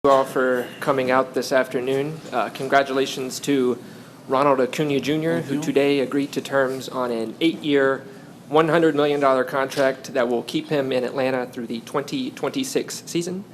You all for coming out this afternoon. Congratulations to Ronald Acuña Jr., who today agreed to terms on an 8-year, $100 million contract that will keep him in Atlanta through the 2026 season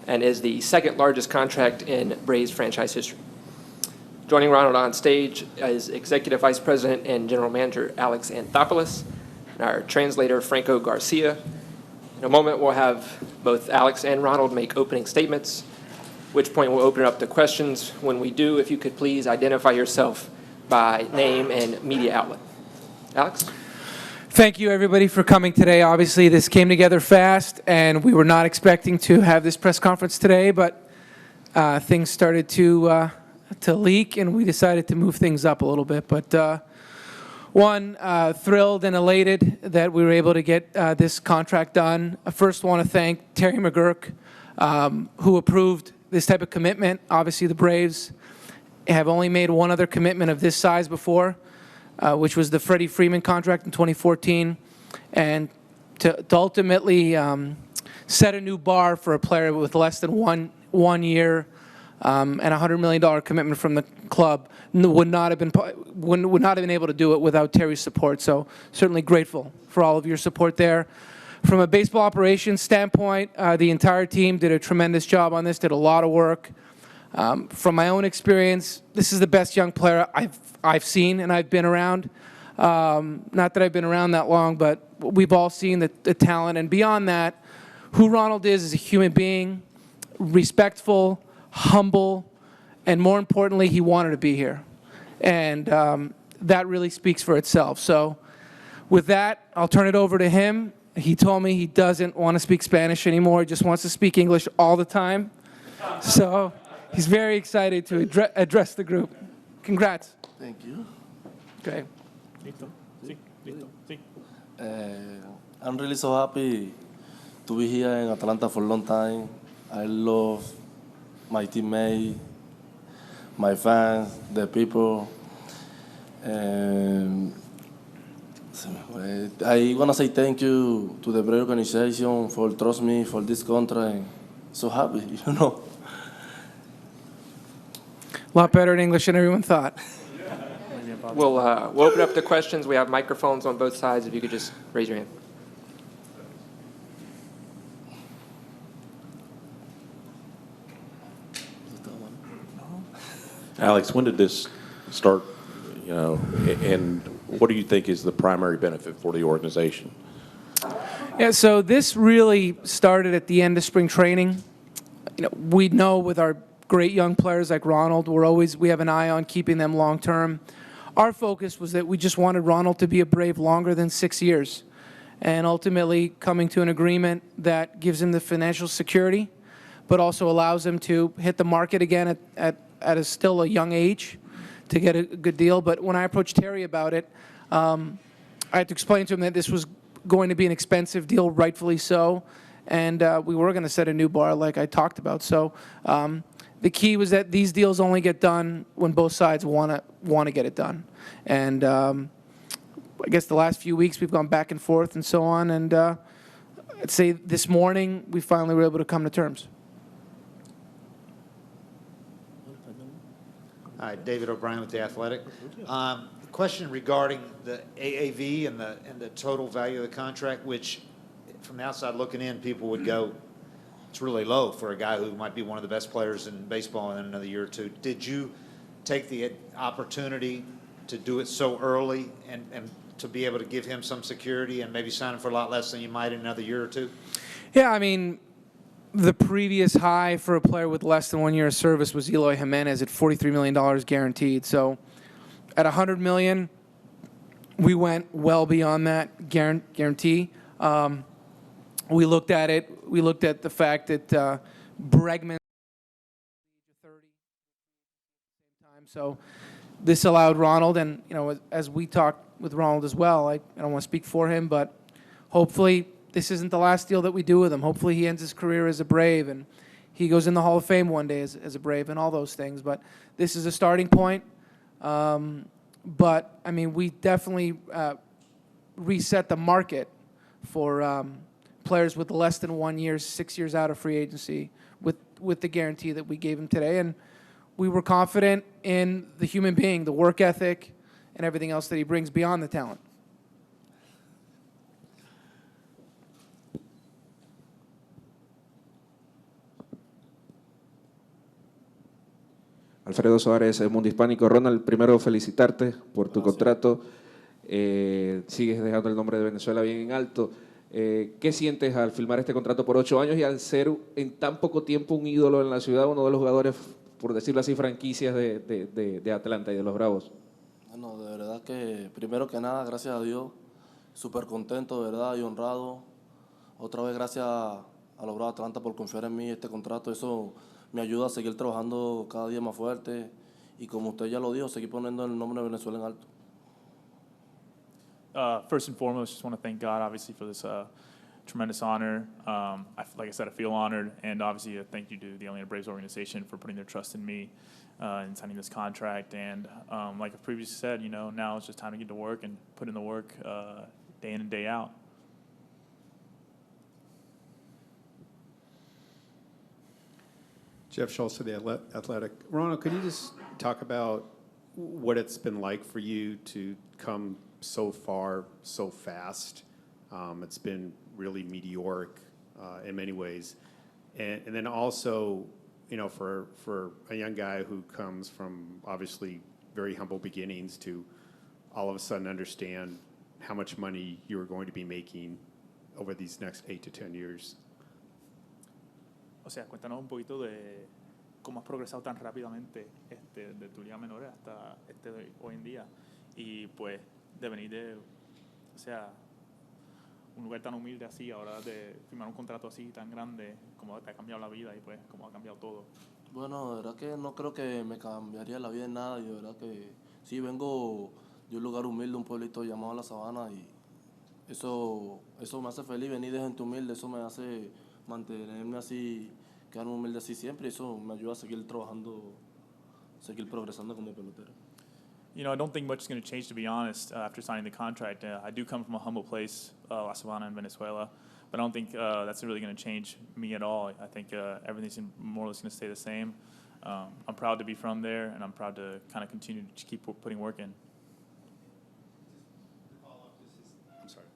and is the second largest contract in Braves franchise history. Joining Ronald on stage is Executive Vice President and General Manager Alex Anthopoulos and our translator Franco Garcia. In a moment, we'll have both Alex and Ronald make opening statements, at which point we'll open it up to questions. When we do, if you could please identify yourself by name and media outlet. Alex? Thank you, everybody, for coming today. Obviously, this came together fast, and we were not expecting to have this press conference today, but things started to leak, and we decided to move things up a little bit. But thrilled and elated that we were able to get this contract done. I first want to thank Terry McGurk, who approved this type of commitment. Obviously, the Braves have only made one other commitment of this size before, which was the Freddie Freeman contract in 2014, and to ultimately set a new bar for a player with less than one year and a $100 million commitment from the club would not have been able to do it without Terry's support. So certainly grateful for all of your support there. From a baseball operations standpoint, the entire team did a tremendous job on this, did a lot of work. From my own experience, this is the best young player I've seen and I've been around. Not that I've been around that long, but we've all seen the talent. And beyond that, who Ronald is a human being, respectful, humble, and more importantly, he wanted to be here. And that really speaks for itself. So with that, I'll turn it over to him. He told me he doesn't want to speak Spanish anymore. He just wants to speak English all the time. So he's very excited to address the group. Congrats. Thank you. Okay. I'm really so happy to be here in Atlanta for a long time. I love my teammates, my fans, the people. I want to say thank you to the Brave organization for trust me for this contract. So happy, you know. A lot better in English than everyone thought. We'll open up to questions. We have microphones on both sides. If you could just raise your hand. Alex, when did this start, and what do you think is the primary benefit for the organization? Yeah, so this really started at the end of spring training. We know with our great young players like Ronald, we have an eye on keeping them long term. Our focus was that we just wanted Ronald to be a Brave longer than 6 years, and ultimately coming to an agreement that gives him the financial security, but also allows him to hit the market again at still a young age to get a good deal. But when I approached Terry about it, I had to explain to him that this was going to be an expensive deal, rightfully so, and we were going to set a new bar like I talked about. So the key was that these deals only get done when both sides want to get it done. And I guess the last few weeks we've gone back and forth and so on, and I'd say this morning we finally were able to come to terms. Hi, David O'Brien with The Athletic. Question regarding the AAV and the total value of the contract, which from the outside looking in, people would go, it's really low for a guy who might be one of the best players in baseball in another year or two. Did you take the opportunity to do it so early and to be able to give him some security and maybe sign him for a lot less than you might in another year or two? Yeah, I mean, the previous high for a player with less than 1 year of service was Eloy Jimenez at $43 million guaranteed. So at $100 million, we went well beyond that guarantee. We looked at it. We looked at the fact that Bregman age of 30 at the same time. So this allowed Ronald, and as we talked with Ronald as well, I don't want to speak for him, but hopefully this isn't the last deal that we do with him. Hopefully he ends his career as a Brave and he goes in the Hall of Fame one day as a Brave and all those things. But this is a starting point. But, I mean, we definitely reset the market for players with less than 1 year, 6 years out of free agency with with the guarantee that we gave him today. And we were confident in the human being, the work ethic, and everything else that he brings beyond the talent. Alfredo Suárez, Mundo Hispánico. Ronald, primero felicitarte por tu contrato. Sigues dejando el nombre de Venezuela bien en alto. ¿Qué sientes al firmar este contrato por 8 años y al ser en tan poco tiempo un ídolo en la ciudad, uno de los jugadores, por decirlo así, franquicias de Atlanta y de los Bravos? Bueno, de verdad que, primero que nada, gracias a Dios, súper contento, de verdad, y honrado. Otra vez, gracias a los Bravos de Atlanta por confiar en mí este contrato. Eso me ayuda a seguir trabajando cada día más fuerte. Y como usted ya lo dijo, seguir poniendo el nombre de Venezuela en alto. First and foremost, just want to thank God, obviously, for this tremendous honor. Like I said, I feel honored, and obviously, a thank you to the Atlanta Braves organization for putting their trust in me and signing this contract. And like I previously said, now it's just time to get to work and put in the work day in and day out. Jeff Schultz of the Athletic. Ronald, could you just talk about what it's been like for you to come so far so fast? It's been really meteoric in many ways. And then also, for a young guy who comes from obviously very humble beginnings to all of a sudden understand how much money you are going to be making over these next 8 to 10 years. O sea, cuéntanos un poquito de cómo has progresado tan rápidamente de tu liga menores hasta hoy en día. Y pues de venir de, o sea, un lugar tan humilde así, ahora de firmar un contrato así tan grande, cómo te ha cambiado la vida y pues cómo ha cambiado todo. Bueno, de verdad que no creo que me cambiaría la vida en nada. Y de verdad que sí, vengo de un lugar humilde, un pueblito llamado La Sabana, y eso me hace feliz, venir de gente humilde, eso me hace mantenerme así, quedarme humilde así siempre, y eso me ayuda a seguir trabajando, seguir progresando como pelotero. I don't think much is going to change, to be honest, after signing the contract. I do come from a humble place, La Sabana in Venezuela, but I don't think that's really going to change me at all. I think everything's more or less going to stay the same. I'm proud to be from there, and I'm proud to kind of continue to keep putting work in. I'm sorry.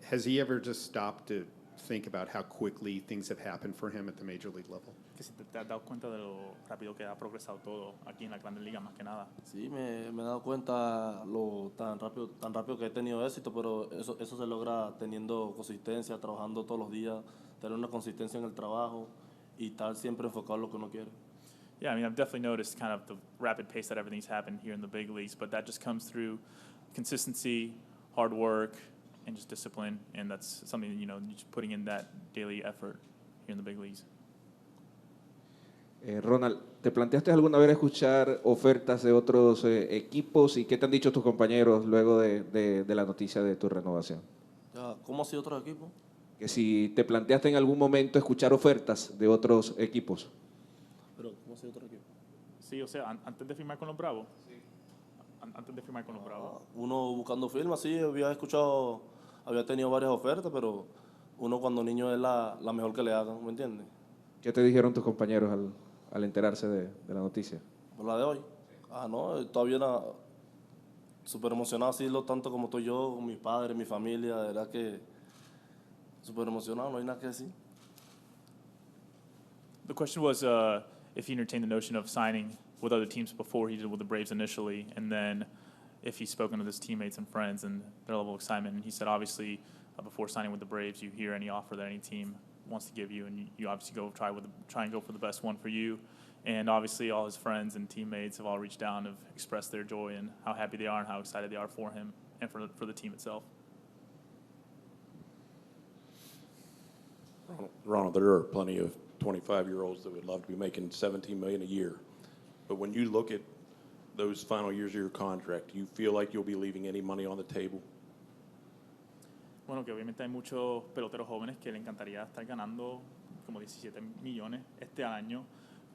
Has he ever just stopped to think about how quickly things have happened for him at the major league level? Que si te has dado cuenta de lo rápido que ha progresado todo aquí en la Grandes Ligas, más que nada. Sí, me he dado cuenta lo tan rápido que he tenido éxito, pero eso se logra teniendo consistencia, trabajando todos los días, tener una consistencia en el trabajo y estar siempre enfocado en lo que uno quiere. Yeah, I mean, I've definitely noticed kind of the rapid pace that everything's happened here in the big leagues, but that just comes through consistency, hard work, and just discipline, and that's something, just putting in that daily effort here in the big leagues. Ronald, ¿te planteaste alguna vez escuchar ofertas de otros equipos y qué te han dicho tus compañeros luego de la noticia de tu renovación? Ya, ¿cómo ha sido otro equipo? Que si te planteaste en algún momento escuchar ofertas de otros equipos. Pero, ¿cómo ha sido otro equipo? Sí, o sea, antes de firmar con los Bravos. Sí. Antes de firmar con los Bravos. Uno buscando firmas, sí, había tenido varias ofertas, pero uno cuando niño es la mejor que le hagan, ¿me entiendes? ¿Qué te dijeron tus compañeros al enterarse de la noticia? Por la de hoy. No, todavía era súper emocionado, así tanto como estoy yo, con mis padres, mi familia, de verdad que súper emocionado, no hay nada que decir. The question was if he entertained the notion of signing with other teams before he did with the Braves initially, and then if he's spoken with his teammates and friends and their level of excitement. And he said, obviously, before signing with the Braves, you hear any offer that any team wants to give you, and you obviously try and go for the best one for you. And obviously, all his friends and teammates have all reached down and have expressed their joy and how happy they are and how excited they are for him and for the team itself. Ronald, there are plenty of 25-year-olds that would love to be making $17 million a year. But when you look at those final years of your contract, do you feel like you'll be leaving any money on the table? Bueno, que obviamente hay muchos peloteros jóvenes que le encantaría estar ganando como 17 millones este año,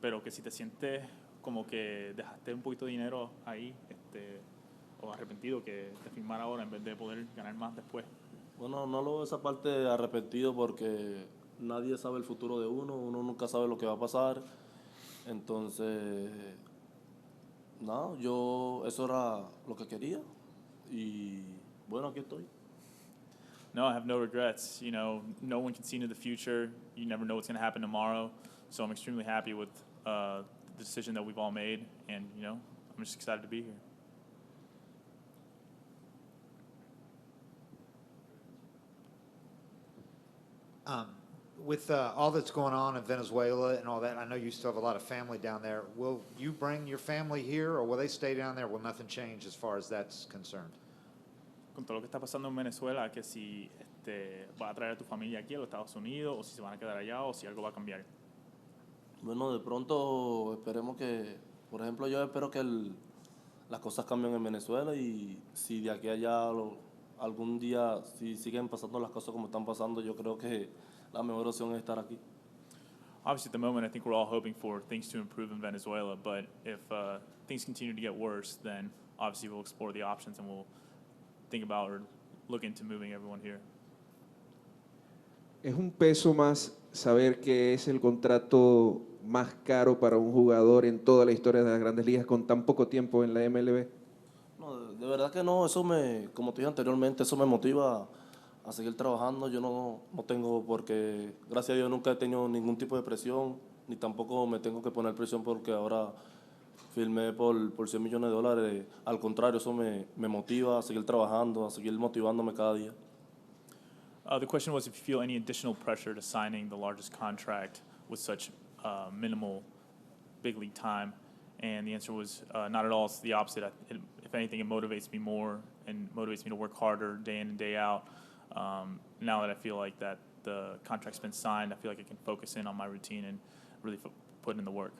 pero que si te sientes como que dejaste un poquito de dinero ahí, o arrepentido que te firmar ahora en vez de poder ganar más después. Bueno, no lo veo esa parte arrepentido porque nadie sabe el futuro de uno, uno nunca sabe lo que va a pasar. Entonces, no, eso era lo que quería y bueno, aquí estoy. No, I have no regrets. No one can see into the future. You never know what's going to happen tomorrow. So I'm extremely happy with the decision that we've all made, and I'm just excited to be here. With all that's going on in Venezuela and all that, I know you still have a lot of family down there. Will you bring your family here, or will they stay down there? Will nothing change as far as that's concerned? Con todo lo que está pasando en Venezuela, que si va a traer a tu familia aquí a los Estados Unidos, o si se van a quedar allá, o si algo va a cambiar. Bueno, de pronto esperemos que, por ejemplo, yo espero que las cosas cambien en Venezuela y si de aquí a allá algún día, si siguen pasando las cosas como están pasando, yo creo que la mejor opción es estar aquí. Obviously, at the moment, I think we're all hoping for things to improve in Venezuela, but if things continue to get worse, then obviously we'll explore the options and we'll think about or look into moving everyone here. ¿Es un peso más saber que es el contrato más caro para un jugador en toda la historia de las Grandes Ligas con tan poco tiempo en la MLB? No, de verdad que no, como te dije anteriormente, eso me motiva a seguir trabajando. Yo no tengo porque, gracias a Dios, nunca he tenido ningún tipo de presión, ni tampoco me tengo que poner presión porque ahora firmé por $100 millones. Al contrario, eso me motiva a seguir trabajando, a seguir motivándome cada día. The question was if you feel any additional pressure to signing the largest contract with such minimal big league time, and the answer was not at all. It's the opposite. If anything, it motivates me more and motivates me to work harder day in and day out. Now that I feel like that the contract's been signed, I feel like I can focus in on my routine and really put in the work.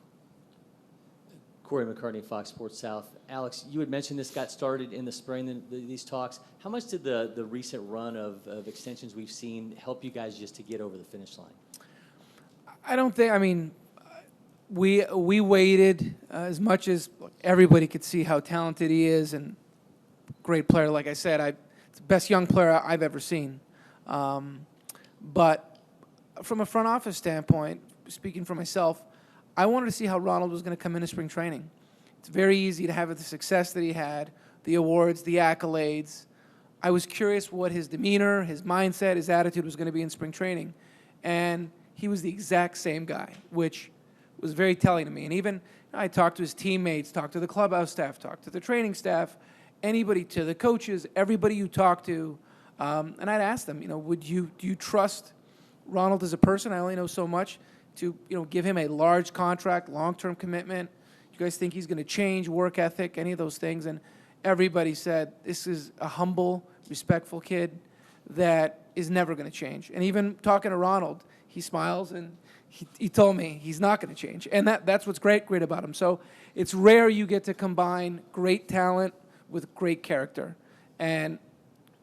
Corey McCartney, Fox Sports South. Alex, you had mentioned this got started in the spring, these talks. How much did the recent run of extensions we've seen help you guys just to get over the finish line? I don't think, I mean, we waited as much as everybody could see how talented he is and great player. Like I said, it's the best young player I've ever seen. But from a front office standpoint, speaking for myself, I wanted to see how Ronald was going to come into spring training. It's very easy to have the success that he had, the awards, the accolades. I was curious what his demeanor, his mindset, his attitude was going to be in spring training. And he was the exact same guy, which was very telling to me. And even I talked to his teammates, talked to the clubhouse staff, talked to the training staff, anybody, to the coaches, everybody you talk to. And I'd ask them, do you trust Ronald as a person? I only know so much. To give him a large contract, long-term commitment. You guys think he's going to change work ethic, any of those things? And everybody said this is a humble, respectful kid that is never going to change. And even talking to Ronald, he smiles and he told me he's not going to change. And that's what's great about him. So it's rare you get to combine great talent with great character. And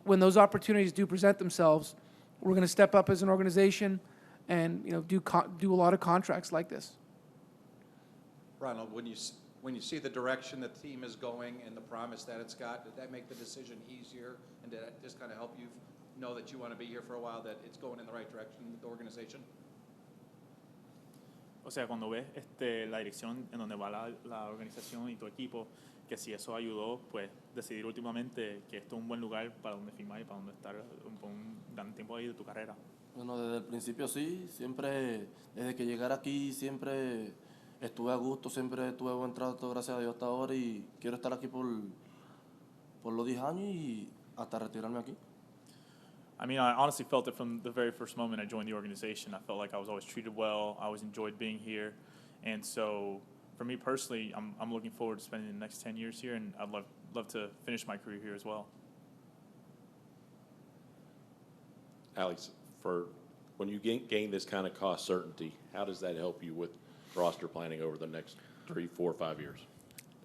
when those opportunities do present themselves, we're going to step up as an organization and do a lot of contracts like this. Ronald, when you see the direction the team is going and the promise that it's got, did that make the decision easier? And did that just kind of help you know that you want to be here for a while, that it's going in the right direction with the organization? O sea, cuando ves la dirección en donde va la organización y tu equipo, que si eso ayudó, pues decidir últimamente que esto es un buen lugar para donde firmar y para donde estar un gran tiempo ahí de tu carrera. Bueno, desde el principio sí, siempre, desde que llegar aquí, siempre estuve a gusto, siempre tuve buen trato, gracias a Dios, hasta ahora, y quiero estar aquí por los 10 años y hasta retirarme aquí. I mean, I honestly felt it from the very first moment I joined the organization. I felt like I was always treated well. I always enjoyed being here. And so for me personally, I'm looking forward to spending the next 10 years here, and I'd love to finish my career here as well. Alex, for when you gain this kind of cost certainty, how does that help you with roster planning over the next 3, 4, 5 years?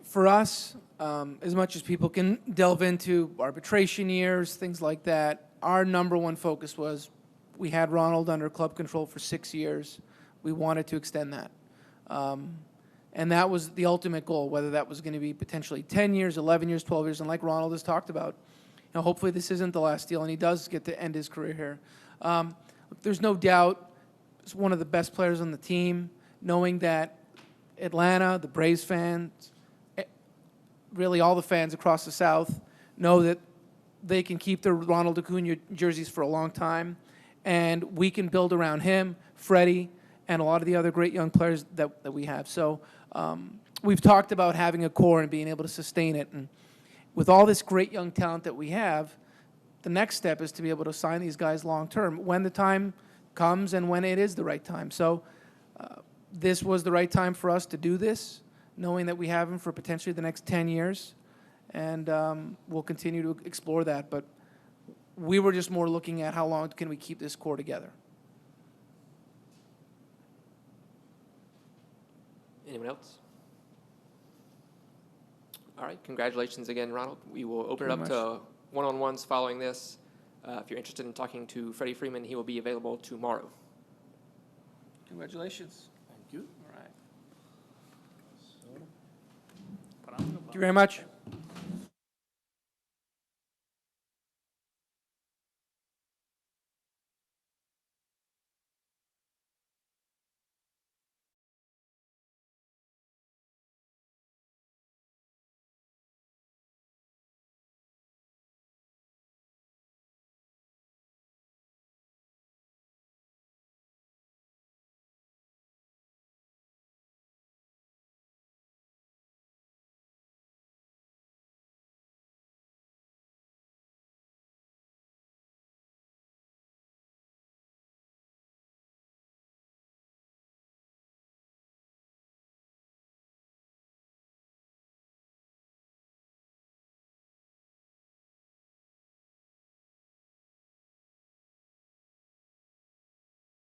For us, as much as people can delve into arbitration years, things like that, our number one focus was we had Ronald under club control for 6 years. We wanted to extend that. And that was the ultimate goal, whether that was going to be potentially 10 years, 11 years, 12 years. And like Ronald has talked about, hopefully this isn't the last deal and he does get to end his career here. There's no doubt is one of the best players on the team, knowing that Atlanta, the Braves fans, really all the fans across the South know that they can keep their Ronald Acuña jerseys for a long time, and we can build around him, Freddie, and a lot of the other great young players that we have. So we've talked about having a core and being able to sustain it. And with all this great young talent that we have, the next step is to be able to sign these guys long term when the time comes and when it is the right time. So this was the right time for us to do this, knowing that we have him for potentially the next 10 years. And we'll continue to explore that. But we were just more looking at how long can we keep this core together. Anyone else? All right, congratulations again, Ronald. We will open it up to one-on-ones following this. If you're interested in talking to Freddie Freeman, he will be available tomorrow. Congratulations. Thank you. All right. Thank you very much.